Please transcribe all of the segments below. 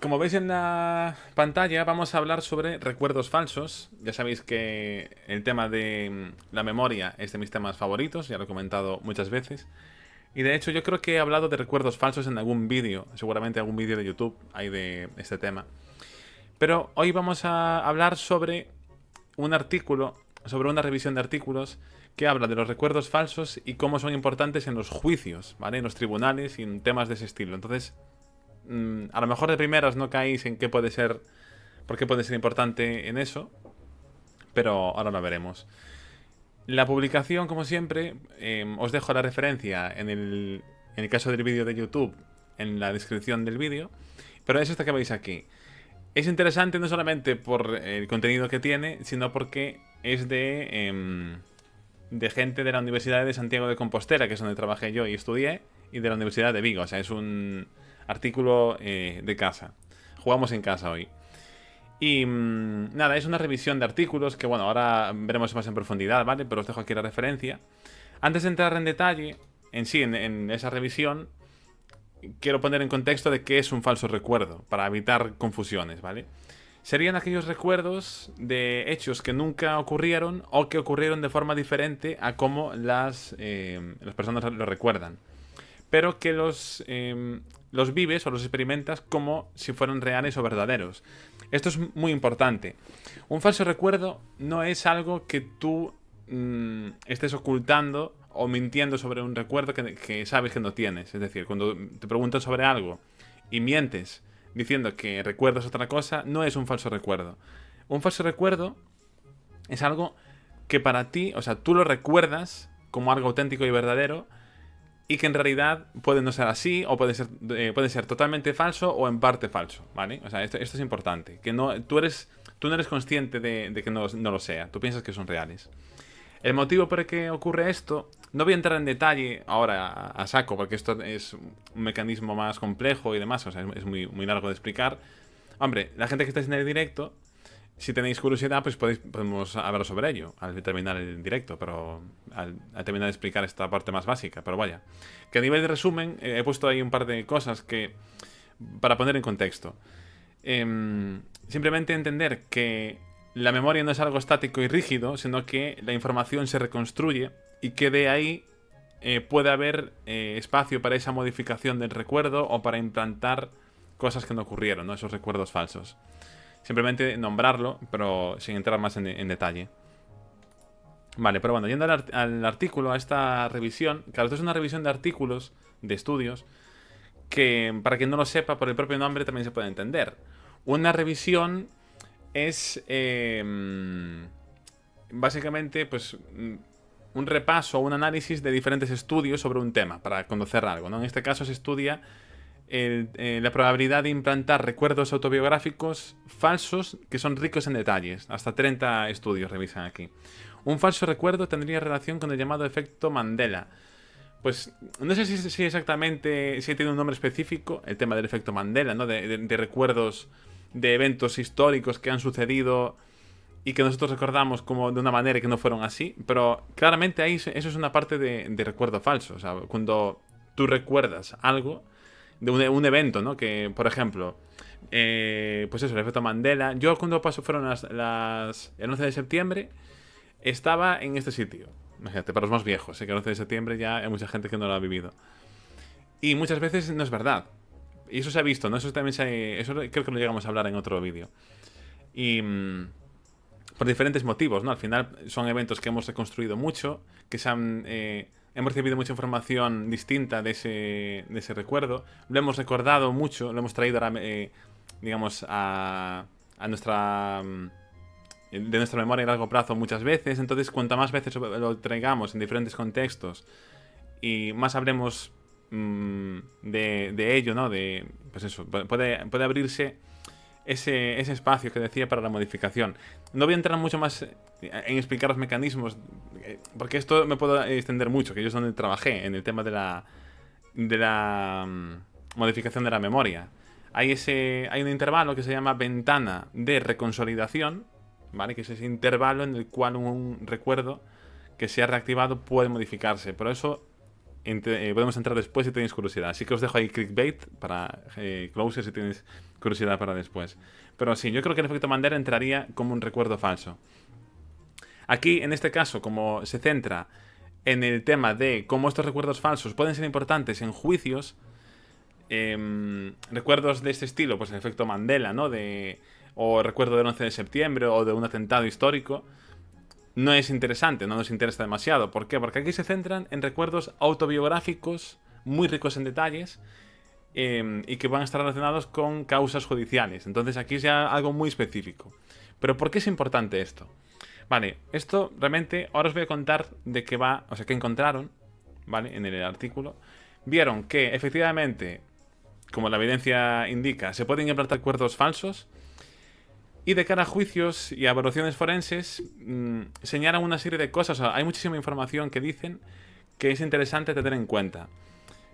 Como veis en la pantalla, vamos a hablar sobre recuerdos falsos. Ya sabéis que el tema de la memoria es de mis temas favoritos, ya lo he comentado muchas veces. Y de hecho yo creo que he hablado de recuerdos falsos en algún vídeo, seguramente algún vídeo de YouTube hay de este tema. Pero hoy vamos a hablar sobre un artículo, sobre una revisión de artículos que habla de los recuerdos falsos y cómo son importantes en los juicios, ¿vale? En los tribunales y en temas de ese estilo. Entonces, a lo mejor de primeras no caéis en qué puede ser, por qué puede ser importante en eso, pero ahora lo veremos. La publicación, como siempre, os dejo la referencia en el caso del vídeo de YouTube, en la descripción del vídeo, pero es esta que veis aquí. Es interesante no solamente por el contenido que tiene, sino porque es de gente de la Universidad de Santiago de Compostela, que es donde trabajé yo y estudié, y de la Universidad de Vigo. O sea, es un artículo de casa. Jugamos en casa hoy. Y nada, es una revisión de artículos que, bueno, ahora veremos más en profundidad, ¿vale? Pero os dejo aquí la referencia. Antes de entrar en detalle, en sí, en esa revisión, quiero poner en contexto de qué es un falso recuerdo, para evitar confusiones, ¿vale? Serían aquellos recuerdos de hechos que nunca ocurrieron o que ocurrieron de forma diferente a cómo las personas lo recuerdan. Pero que los vives o los experimentas como si fueran reales o verdaderos. Esto es muy importante. Un falso recuerdo no es algo que tú estés ocultando o mintiendo sobre un recuerdo que sabes que no tienes. Es decir, cuando te preguntan sobre algo y mientes diciendo que recuerdas otra cosa, no es un falso recuerdo. Un falso recuerdo es algo que para ti, o sea, tú lo recuerdas como algo auténtico y verdadero, y que en realidad puede no ser así, o puede ser totalmente falso o en parte falso, ¿vale? O sea, esto es importante. Que no, tú no eres consciente de que no lo sea. Tú piensas que son reales. El motivo por el que ocurre esto, no voy a entrar en detalle ahora a saco, porque esto es un mecanismo más complejo y demás, o sea, es muy largo de explicar. Hombre, la gente que está en el directo, si tenéis curiosidad, pues podemos hablar sobre ello al terminar el directo, pero al terminar de explicar esta parte más básica. Pero vaya, que a nivel de resumen he puesto ahí un par de cosas que para poner en contexto. Simplemente entender que la memoria no es algo estático y rígido, sino que la información se reconstruye y que de ahí puede haber espacio para esa modificación del recuerdo o para implantar cosas que no ocurrieron, ¿no? Esos recuerdos falsos. Simplemente nombrarlo, pero sin entrar más en detalle. Vale, pero bueno, yendo al artículo, a esta revisión. Claro, esto es una revisión de artículos, de estudios, que para quien no lo sepa, por el propio nombre también se puede entender. Una revisión es básicamente pues un repaso o un análisis de diferentes estudios sobre un tema, para conocer algo, ¿no? En este caso se estudia la probabilidad de implantar recuerdos autobiográficos falsos que son ricos en detalles. Hasta 30 estudios revisan aquí. Un falso recuerdo tendría relación con el llamado efecto Mandela. Pues no sé si exactamente si tiene un nombre específico el tema del efecto Mandela, ¿no? De recuerdos de eventos históricos que han sucedido y que nosotros recordamos como de una manera que no fueron así, pero claramente ahí eso es una parte de recuerdo falso. O sea, cuando tú recuerdas algo de un evento, ¿no? Que, por ejemplo, pues eso, el efecto Mandela. Yo cuando pasó fueron el 11 de septiembre, estaba en este sitio. Imagínate, para los más viejos, sé que el 11 de septiembre ya hay mucha gente que no lo ha vivido. Y muchas veces no es verdad. Y eso se ha visto, ¿no? Eso creo que lo llegamos a hablar en otro vídeo. Y por diferentes motivos, ¿no? Al final son eventos que hemos reconstruido mucho, que hemos recibido mucha información distinta de ese recuerdo, lo hemos recordado mucho, lo hemos traído digamos, a de nuestra memoria a largo plazo muchas veces. Entonces, cuanto más veces lo traigamos en diferentes contextos y más hablemos de ello, ¿no? Pues eso, puede abrirse ese espacio que decía para la modificación. No voy a entrar mucho más en explicar los mecanismos, porque esto me puedo extender mucho, que yo es donde trabajé, en el tema de la modificación de la memoria. Hay un intervalo que se llama ventana de reconsolidación, ¿vale? Que es ese intervalo en el cual un recuerdo que se ha reactivado puede modificarse. Pero eso podemos entrar después si tenéis curiosidad. Así que os dejo ahí clickbait para closer si tenéis curiosidad para después. Pero sí, yo creo que el efecto Mandela entraría como un recuerdo falso. Aquí, en este caso, como se centra en el tema de cómo estos recuerdos falsos pueden ser importantes en juicios, recuerdos de este estilo, pues el efecto Mandela, ¿no? O recuerdo del 11 de septiembre o de un atentado histórico, no es interesante, no nos interesa demasiado. ¿Por qué? Porque aquí se centran en recuerdos autobiográficos muy ricos en detalles y que van a estar relacionados con causas judiciales. Entonces aquí es ya algo muy específico. ¿Pero por qué es importante esto? Vale, esto realmente ahora os voy a contar de qué va, o sea, qué encontraron, ¿vale? En el artículo. Vieron que efectivamente, como la evidencia indica, se pueden implantar recuerdos falsos. Y de cara a juicios y a evaluaciones forenses, señalan una serie de cosas. O sea, hay muchísima información que dicen que es interesante tener en cuenta.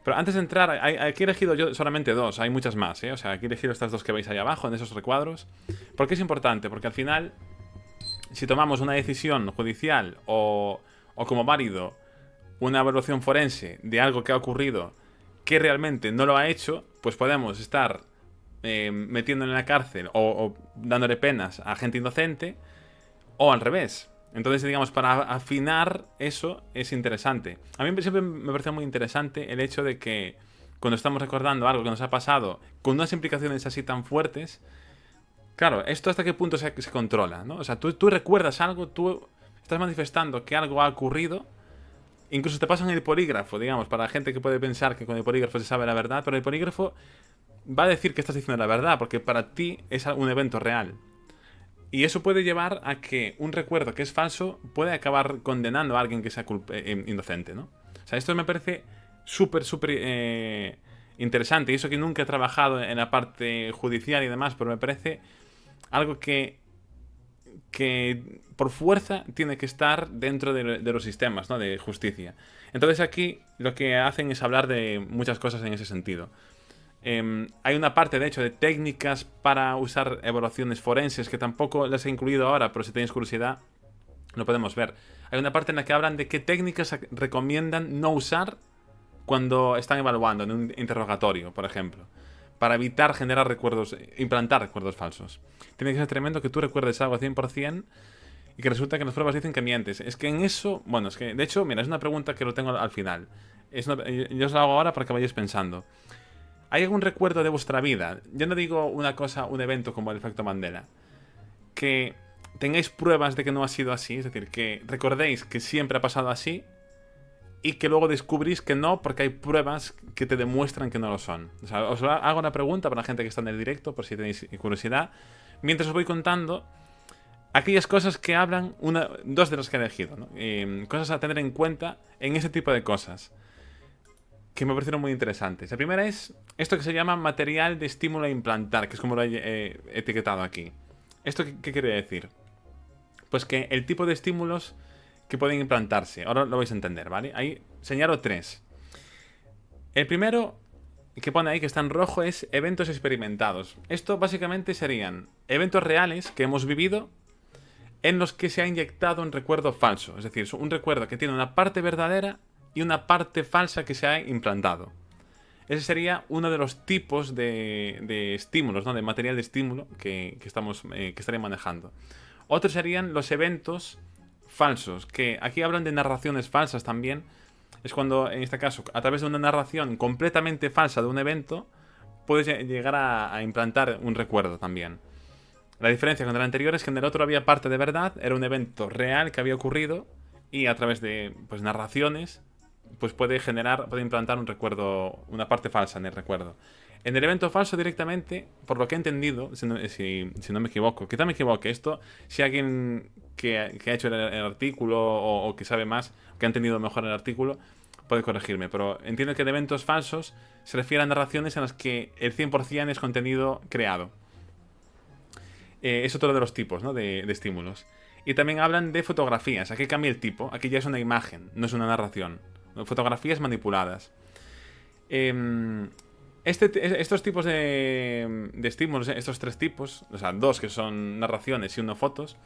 Pero antes de entrar, aquí he elegido yo solamente dos, hay muchas más, ¿eh? O sea, aquí he elegido estas dos que veis ahí abajo, en esos recuadros. ¿Por qué es importante? Porque al final, si tomamos una decisión judicial o como válido una evaluación forense de algo que ha ocurrido que realmente no lo ha hecho, pues podemos estar metiendo en la cárcel o dándole penas a gente inocente, o al revés. Entonces, digamos, para afinar eso es interesante. A mí siempre me parece muy interesante el hecho de que cuando estamos recordando algo que nos ha pasado con unas implicaciones así tan fuertes, claro, esto hasta qué punto se controla, ¿no? O sea, tú recuerdas algo, tú estás manifestando que algo ha ocurrido. Incluso te pasan el polígrafo, digamos, para la gente que puede pensar que con el polígrafo se sabe la verdad, pero el polígrafo va a decir que estás diciendo la verdad, porque para ti es un evento real. Y eso puede llevar a que un recuerdo que es falso puede acabar condenando a alguien que sea inocente, ¿no? O sea, esto me parece súper interesante. Y eso que nunca he trabajado en la parte judicial y demás, pero me parece algo que por fuerza tiene que estar dentro de los sistemas, ¿no? De justicia. Entonces aquí lo que hacen es hablar de muchas cosas en ese sentido. Hay una parte, de hecho, de técnicas para usar evaluaciones forenses que tampoco las he incluido ahora, pero si tenéis curiosidad lo podemos ver. Hay una parte en la que hablan de qué técnicas recomiendan no usar cuando están evaluando en un interrogatorio, por ejemplo, para evitar generar recuerdos, implantar recuerdos falsos. Tiene que ser tremendo que tú recuerdes algo al 100% y que resulta que las pruebas dicen que mientes. Es que en eso, bueno, es que de hecho, mira, es una pregunta que lo tengo al final. Yo os la hago ahora para que vayáis pensando. ¿Hay algún recuerdo de vuestra vida? Yo no digo una cosa, un evento como el efecto Mandela, que tengáis pruebas de que no ha sido así, es decir, que recordéis que siempre ha pasado así y que luego descubrís que no porque hay pruebas que te demuestran que no lo son. O sea, os hago una pregunta para la gente que está en el directo, por si tenéis curiosidad, mientras os voy contando aquellas cosas que hablan, dos de las que he elegido, ¿no? Cosas a tener en cuenta en ese tipo de cosas que me parecieron muy interesantes. La primera es esto que se llama material de estímulo a implantar, que es como lo he etiquetado aquí. ¿Esto qué quiere decir? Pues que el tipo de estímulos que pueden implantarse. Ahora lo vais a entender, ¿vale? Ahí señalo tres. El primero que pone ahí, que está en rojo, es eventos experimentados. Esto básicamente serían eventos reales que hemos vivido en los que se ha inyectado un recuerdo falso. Es decir, un recuerdo que tiene una parte verdadera y una parte falsa que se ha implantado. Ese sería uno de los tipos de estímulos, ¿no? De material de estímulo que estaría manejando. Otros serían los eventos falsos, que aquí hablan de narraciones falsas también. Es cuando, en este caso, a través de una narración completamente falsa de un evento, puedes llegar a implantar un recuerdo también. La diferencia con el anterior es que en el otro había parte de verdad, era un evento real que había ocurrido, y a través de narraciones pues puede implantar un recuerdo, una parte falsa en el recuerdo. En el evento falso directamente, por lo que he entendido, si no me equivoco, quizá me equivoque, esto, si alguien que ha hecho el artículo o que sabe más, que ha entendido mejor el artículo, puede corregirme, pero entiendo que de eventos falsos se refiere a narraciones en las que el 100% es contenido creado. Es otro de los tipos, ¿no? de estímulos. Y también hablan de fotografías. Aquí cambia el tipo, aquí ya es una imagen, no es una narración. Fotografías manipuladas. Estos tipos de estímulos, estos tres tipos, o sea, dos que son narraciones y uno fotos,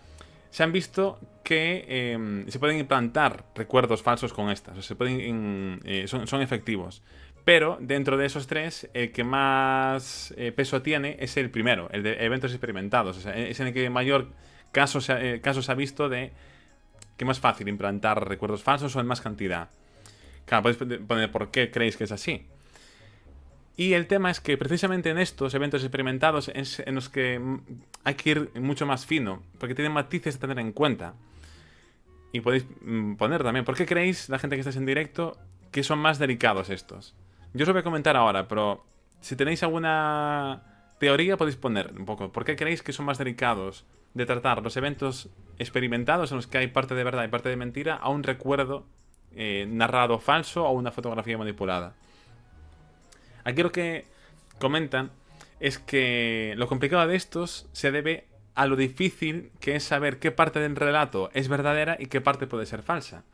se han visto que se pueden implantar recuerdos falsos con estas. O se pueden, son efectivos. Pero dentro de esos tres, el que más peso tiene es el primero, el de eventos experimentados. O sea, es en el que mayor casos se ha visto de que es más fácil implantar recuerdos falsos o en más cantidad. Claro, podéis poner por qué creéis que es así. Y el tema es que precisamente en estos eventos experimentados es en los que hay que ir mucho más fino, porque tienen matices a tener en cuenta. Y podéis poner también, ¿por qué creéis, la gente que estáis en directo, que son más delicados estos? Yo os lo voy a comentar ahora, pero si tenéis alguna teoría podéis poner un poco. ¿Por qué creéis que son más delicados de tratar los eventos experimentados en los que hay parte de verdad y parte de mentira a un recuerdo narrado falso o una fotografía manipulada? Aquí lo que comentan es que lo complicado de estos se debe a lo difícil que es saber qué parte del relato es verdadera y qué parte puede ser falsa.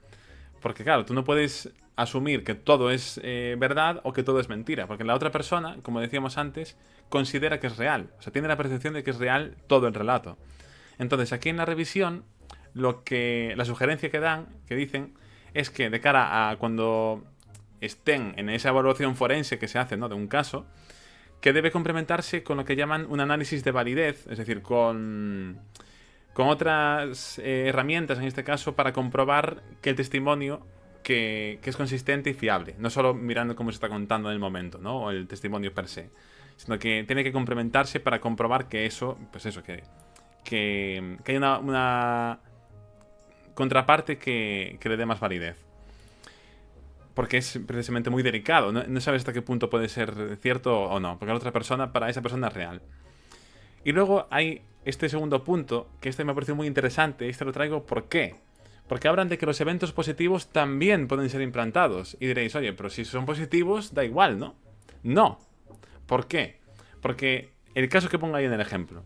Porque claro, tú no puedes asumir que todo es verdad o que todo es mentira, porque la otra persona, como decíamos antes, considera que es real. O sea, tiene la percepción de que es real todo el relato. Entonces, aquí en la revisión, la sugerencia que dan, que dicen, es que de cara a cuando estén en esa evaluación forense que se hace, ¿no?, de un caso, que debe complementarse con lo que llaman un análisis de validez, es decir, con otras herramientas, en este caso, para comprobar que el testimonio que es consistente y fiable, no solo mirando cómo se está contando en el momento, ¿no?, o el testimonio per se, sino que tiene que complementarse para comprobar que eso, pues eso, que hay una contraparte que le dé más validez. Porque es precisamente muy delicado. No sabes hasta qué punto puede ser cierto o no. Porque la otra persona, para esa persona es real. Y luego hay este segundo punto, que este me ha parecido muy interesante. Este lo traigo, ¿por qué? Porque hablan de que los eventos positivos también pueden ser implantados. Y diréis, oye, pero si son positivos, da igual, ¿no? No. ¿Por qué? Porque el caso que pongo ahí en el ejemplo.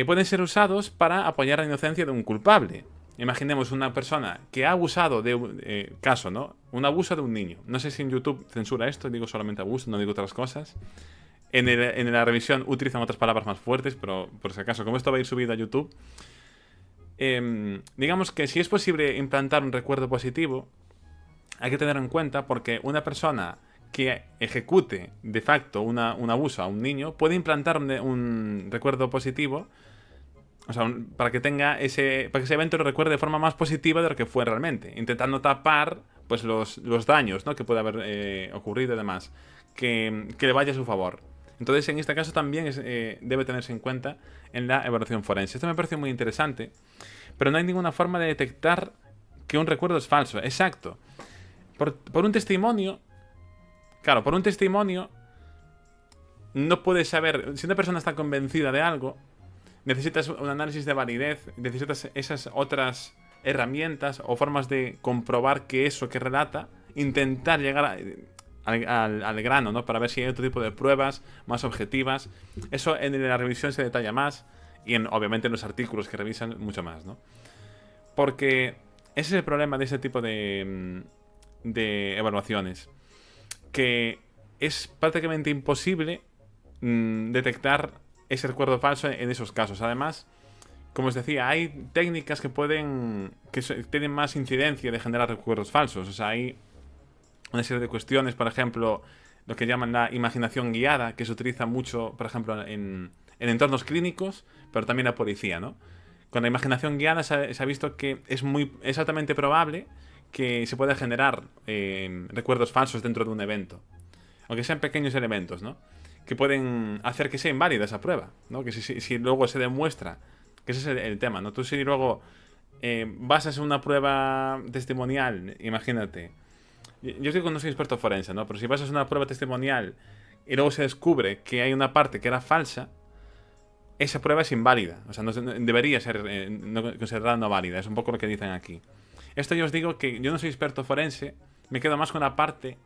Pueden ser usados para apoyar la inocencia de un culpable. Imaginemos una persona que ha abusado de un caso, ¿no? Un abuso de un niño. No sé si en YouTube censura esto, digo solamente abuso, no digo otras cosas. En la revisión utilizan otras palabras más fuertes, pero por si acaso, como esto va a ir subido a YouTube, digamos que si es posible implantar un recuerdo positivo, hay que tener en cuenta porque una persona que ejecute de facto un abuso a un niño puede implantar un recuerdo positivo. O sea, para que ese evento lo recuerde de forma más positiva de lo que fue realmente, intentando tapar pues los daños, ¿no?, que puede haber ocurrido y demás, que le vaya a su favor. Entonces, en este caso también debe tenerse en cuenta en la evaluación forense. Esto me parece muy interesante, pero no hay ninguna forma de detectar que un recuerdo es falso. Exacto. Por un testimonio, claro, por un testimonio no puedes saber, si una persona está convencida de algo, necesitas un análisis de validez, necesitas esas otras herramientas o formas de comprobar que eso que relata, intentar llegar al grano, ¿no?, para ver si hay otro tipo de pruebas más objetivas. Eso en la revisión se detalla más y obviamente en los artículos que revisan mucho más, ¿no? Porque ese es el problema de ese tipo de evaluaciones, que es prácticamente imposible detectar ese recuerdo falso en esos casos. Además, como os decía, hay técnicas que tienen más incidencia de generar recuerdos falsos. O sea, hay una serie de cuestiones, por ejemplo, lo que llaman la imaginación guiada, que se utiliza mucho, por ejemplo, en entornos clínicos, pero también la policía, ¿no? Con la imaginación guiada se ha visto que es altamente probable que se pueda generar recuerdos falsos dentro de un evento, aunque sean pequeños elementos, ¿no?, que pueden hacer que sea inválida esa prueba, ¿no? Que si luego se demuestra, que ese es el tema, ¿no? Tú si luego basas una prueba testimonial, imagínate, yo digo que no soy experto forense, ¿no?, pero si basas una prueba testimonial y luego se descubre que hay una parte que era falsa, esa prueba es inválida, o sea, no debería ser considerada no válida, es un poco lo que dicen aquí. Esto yo os digo que yo no soy experto forense, me quedo más con la parte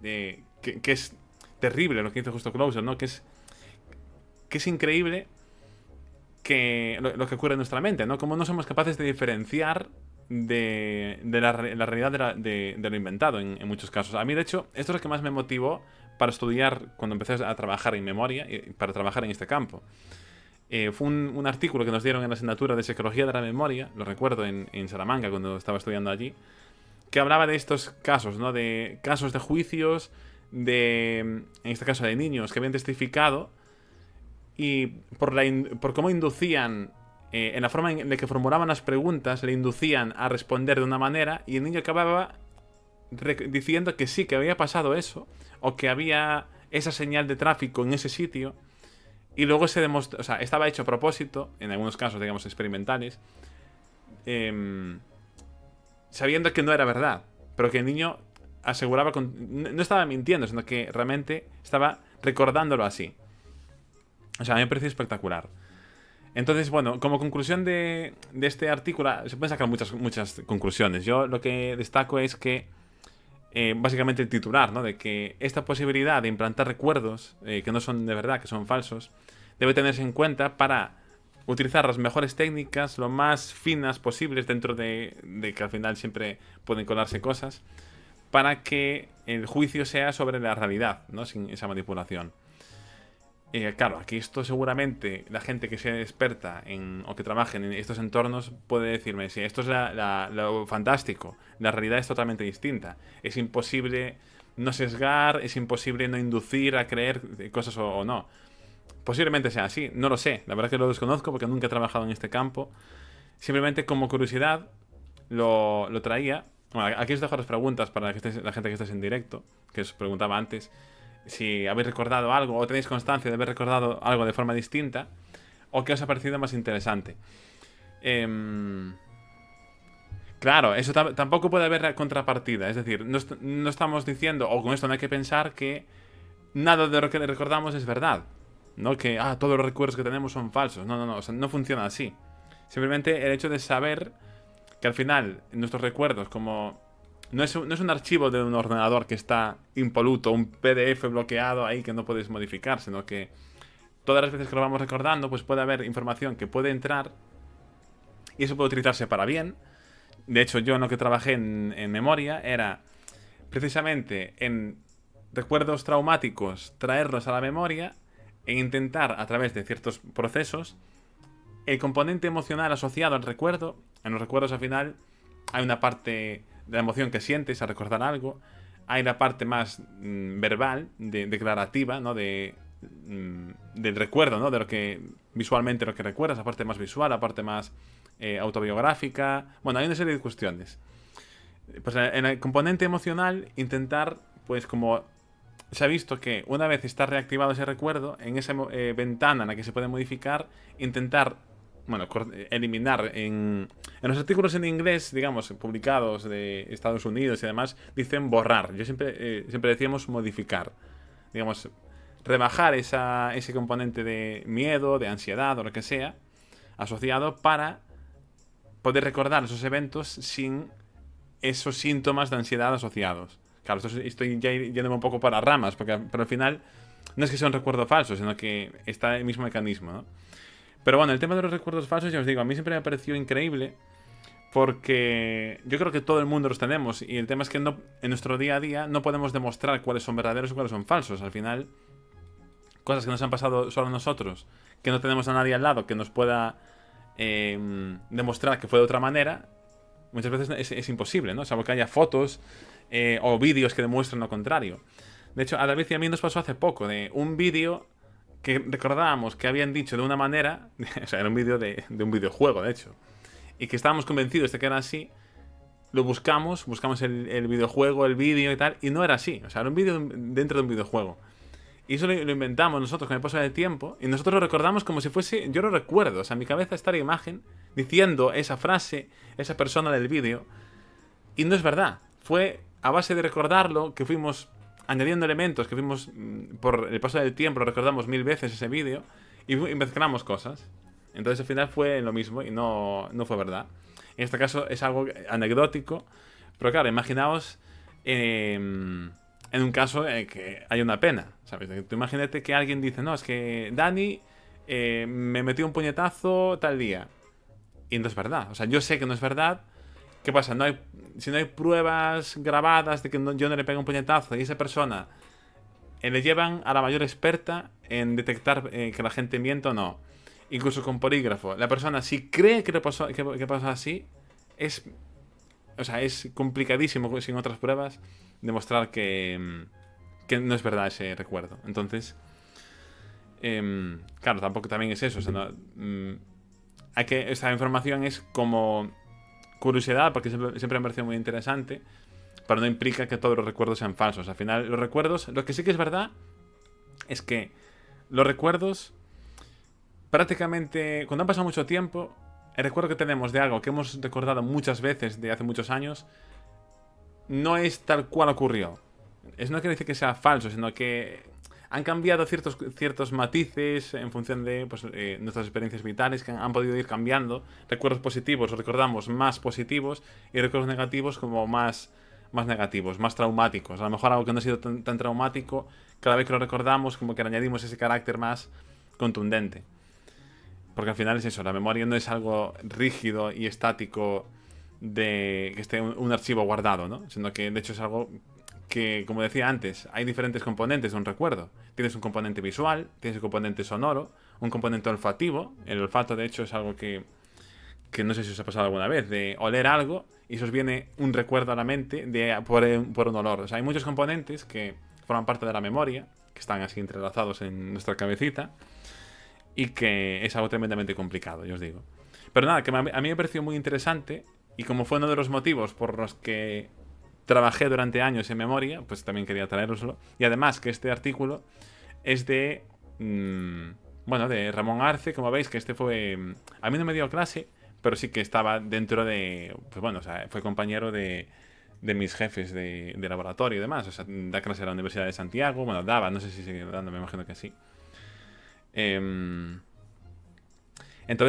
que es terrible lo que dice Justo Closer, ¿no?, que es increíble lo que ocurre en nuestra mente, ¿no?, como no somos capaces de diferenciar de la realidad de lo inventado en muchos casos. A mí, de hecho, esto es lo que más me motivó para estudiar cuando empecé a trabajar en memoria y para trabajar en este campo. Fue un artículo que nos dieron en la asignatura de Psicología de la Memoria, lo recuerdo en Salamanca cuando estaba estudiando allí, que hablaba de estos casos, ¿no? De casos de juicios, en este caso de niños que habían testificado y por cómo inducían, en la forma en la que formulaban las preguntas, le inducían a responder de una manera y el niño acababa diciendo que sí, que había pasado eso, o que había esa señal de tráfico en ese sitio, y luego se demostró, o sea, estaba hecho a propósito, en algunos casos, digamos, experimentales, sabiendo que no era verdad, pero que el niño aseguraba, no estaba mintiendo, sino que realmente estaba recordándolo así. O sea, a mí me pareció espectacular. Entonces, bueno, como conclusión de este artículo, se pueden sacar muchas conclusiones. Yo lo que destaco es que, básicamente el titular, ¿no? De que esta posibilidad de implantar recuerdos que no son de verdad, que son falsos, debe tenerse en cuenta para utilizar las mejores técnicas, lo más finas posibles, dentro de que al final siempre pueden colarse cosas, para que el juicio sea sobre la realidad, ¿no? Sin esa manipulación. Claro, aquí esto seguramente la gente que sea experta o que trabaje en estos entornos puede decirme, si esto es lo fantástico, la realidad es totalmente distinta. Es imposible no sesgar, es imposible no inducir a creer cosas o no. Posiblemente sea así, no lo sé, la verdad que lo desconozco porque nunca he trabajado en este campo. Simplemente como curiosidad lo traía. Bueno, aquí os dejo las preguntas para la gente que estés en directo, que os preguntaba antes. Si habéis recordado algo o tenéis constancia de haber recordado algo de forma distinta, o qué os ha parecido más interesante. Claro, eso tampoco puede haber contrapartida. Es decir, no estamos diciendo, o con esto no hay que pensar que nada de lo que recordamos es verdad. No que todos los recuerdos que tenemos son falsos. No, o sea, no funciona así. Simplemente el hecho de saber que al final nuestros recuerdos, como no es un archivo de un ordenador que está impoluto, un PDF bloqueado ahí que no puedes modificar, sino que todas las veces que lo vamos recordando, pues puede haber información que puede entrar y eso puede utilizarse para bien. De hecho, yo en lo que trabajé en memoria era precisamente en recuerdos traumáticos traerlos a la memoria e intentar, a través de ciertos procesos, el componente emocional asociado al recuerdo. En los recuerdos al final hay una parte de la emoción que sientes al recordar algo, hay la parte más verbal, declarativa, ¿no? Del recuerdo, ¿no? De lo que visualmente lo que recuerdas, la parte más visual, la parte más autobiográfica. Bueno, hay una serie de cuestiones. Pues en el componente emocional, intentar, pues como se ha visto que una vez está reactivado ese recuerdo, en esa ventana en la que se puede modificar, intentar, bueno, eliminar. En los artículos en inglés, digamos, publicados de Estados Unidos y demás, dicen borrar. Yo siempre decíamos modificar. Digamos, rebajar ese componente de miedo, de ansiedad o lo que sea, asociado, para poder recordar esos eventos sin esos síntomas de ansiedad asociados. Claro, estoy ya yéndome un poco para ramas, pero al final no es que sea un recuerdo falso, sino que está el mismo mecanismo, ¿no? Pero bueno, el tema de los recuerdos falsos, ya os digo, a mí siempre me ha parecido increíble, porque yo creo que todo el mundo los tenemos, y el tema es que en nuestro día a día no podemos demostrar cuáles son verdaderos y cuáles son falsos. Al final, cosas que nos han pasado solo a nosotros, que no tenemos a nadie al lado que nos pueda demostrar que fue de otra manera, muchas veces es imposible, ¿no? Salvo que haya fotos o vídeos que demuestren lo contrario. De hecho, a David y a mí nos pasó hace poco de un vídeo que recordábamos que habían dicho de una manera, o sea, era un vídeo de un videojuego, de hecho, y que estábamos convencidos de que era así. Lo buscamos el videojuego, el vídeo y tal, y no era así. O sea, era un vídeo dentro de un videojuego. Y eso lo inventamos nosotros con el paso del tiempo, y nosotros lo recordamos como si fuese, yo lo recuerdo, o sea, en mi cabeza está la imagen diciendo esa frase, esa persona del vídeo, y no es verdad. Fue a base de recordarlo que fuimos añadiendo elementos, que fuimos por el paso del tiempo, lo recordamos 1000 veces ese vídeo, y mezclamos cosas. Entonces al final fue lo mismo y no fue verdad. En este caso es algo anecdótico, pero claro, imaginaos en un caso en que hay una pena, ¿sabes? Tú imagínate que alguien dice, no, es que Dani me metió un puñetazo tal día. Y no es verdad. O sea, yo sé que no es verdad. ¿Qué pasa? Si no hay pruebas grabadas de que yo no le pegué un puñetazo y esa persona le llevan a la mayor experta en detectar que la gente miente o no. incluso con polígrafo, la persona si cree que que pasó así, es, o sea, es complicadísimo sin otras pruebas demostrar que no es verdad ese recuerdo. Entonces, claro, tampoco también es eso. O sea, no, esta información es como curiosidad, porque siempre me parecido muy interesante, pero no implica que todos los recuerdos sean falsos. Al final, los recuerdos, lo que sí que es verdad es que los recuerdos, prácticamente, cuando ha pasado mucho tiempo, el recuerdo que tenemos de algo que hemos recordado muchas veces de hace muchos años, no es tal cual ocurrió. Eso no quiere decir que sea falso, sino que han cambiado ciertos matices en función de pues, nuestras experiencias vitales, que han podido ir cambiando. Recuerdos positivos los recordamos más positivos y recuerdos negativos como más negativos, más traumáticos. A lo mejor algo que no ha sido tan traumático, cada vez que lo recordamos como que le añadimos ese carácter más contundente. Porque al final es eso, la memoria no es algo rígido y estático de que esté un archivo guardado, ¿no? Sino que de hecho es algo que, como decía antes, hay diferentes componentes de un recuerdo. Tienes un componente visual, tienes un componente sonoro, un componente olfativo. El olfato, de hecho, es algo que no sé si os ha pasado alguna vez, de oler algo y se os viene un recuerdo a la mente por un olor. O sea, hay muchos componentes que forman parte de la memoria, que están así entrelazados en nuestra cabecita, y que es algo tremendamente complicado, yo os digo. Pero nada, que a mí me pareció muy interesante, y como fue uno de los motivos por los que trabajé durante años en memoria, pues también quería traeroslo. Y además que este artículo es de bueno, de Ramón Arce, como veis, que este fue, a mí no me dio clase, pero sí que estaba dentro de, pues bueno, o sea, fue compañero de mis jefes de laboratorio y demás. O sea, da clase a la Universidad de Santiago, bueno, daba, no sé si sigue dando, me imagino que sí. Entonces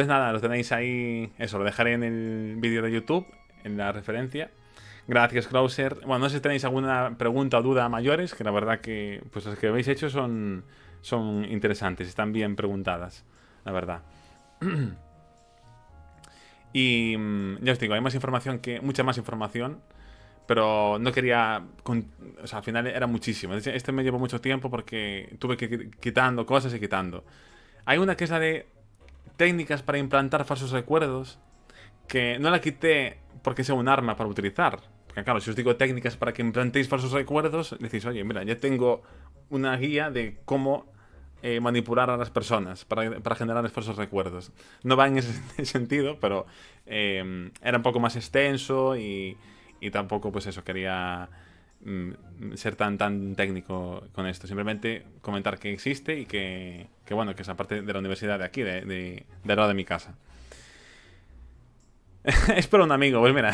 nada, lo tenéis ahí, eso, lo dejaré en el vídeo de YouTube, en la referencia. Gracias, Krauser. Bueno, no sé si tenéis alguna pregunta o duda mayores, que la verdad que pues las que habéis hecho son interesantes, están bien preguntadas, la verdad. Y ya os digo, hay más información, mucha más información, pero no quería, o sea, al final era muchísimo. Este me llevó mucho tiempo porque tuve que ir quitando cosas y quitando. Hay una que es la de técnicas para implantar falsos recuerdos, que no la quité porque sea un arma para utilizar. Porque claro, si os digo técnicas para que implantéis falsos recuerdos, decís, oye, mira, ya tengo una guía de cómo manipular a las personas para generar falsos recuerdos. No va en ese sentido, pero era un poco más extenso y tampoco, pues eso, quería ser tan técnico con esto. Simplemente comentar que existe y que bueno, que es aparte de la universidad de aquí, del lado de mi casa. Es para un amigo, pues mira.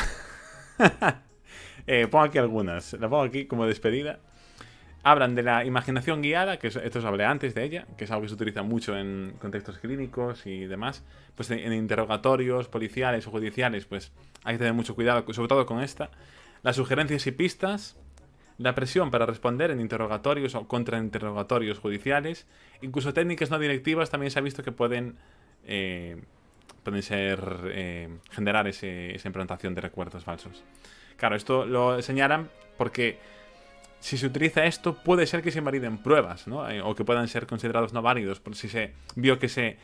Pongo aquí algunas. La pongo aquí como despedida. Hablan de la imaginación guiada, que esto os hablé antes de ella, que es algo que se utiliza mucho en contextos clínicos y demás. Pues en interrogatorios policiales o judiciales, pues hay que tener mucho cuidado, sobre todo con esta. Las sugerencias y pistas, la presión para responder en interrogatorios o contrainterrogatorios judiciales, incluso técnicas no directivas también se ha visto que pueden generar esa implantación de recuerdos falsos. Claro, esto lo señalan porque si se utiliza esto puede ser que se invaliden pruebas, ¿no? O que puedan ser considerados no válidos, por si se vio que se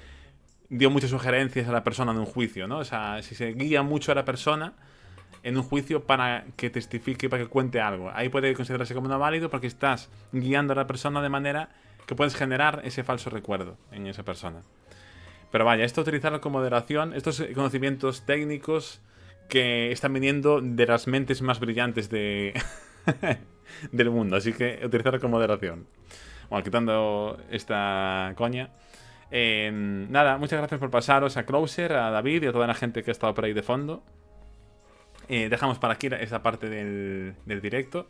dio muchas sugerencias a la persona en un juicio, ¿no? O sea, si se guía mucho a la persona en un juicio para que testifique, para que cuente algo, ahí puede considerarse como no válido porque estás guiando a la persona de manera que puedes generar ese falso recuerdo en esa persona. Pero vaya, esto utilizarlo con moderación, estos conocimientos técnicos que están viniendo de las mentes más brillantes del mundo, así que utilizarlo con moderación. Bueno, quitando esta coña. Nada, muchas gracias por pasaros, a Krauser, a David y a toda la gente que ha estado por ahí de fondo. Dejamos para aquí esta parte del directo.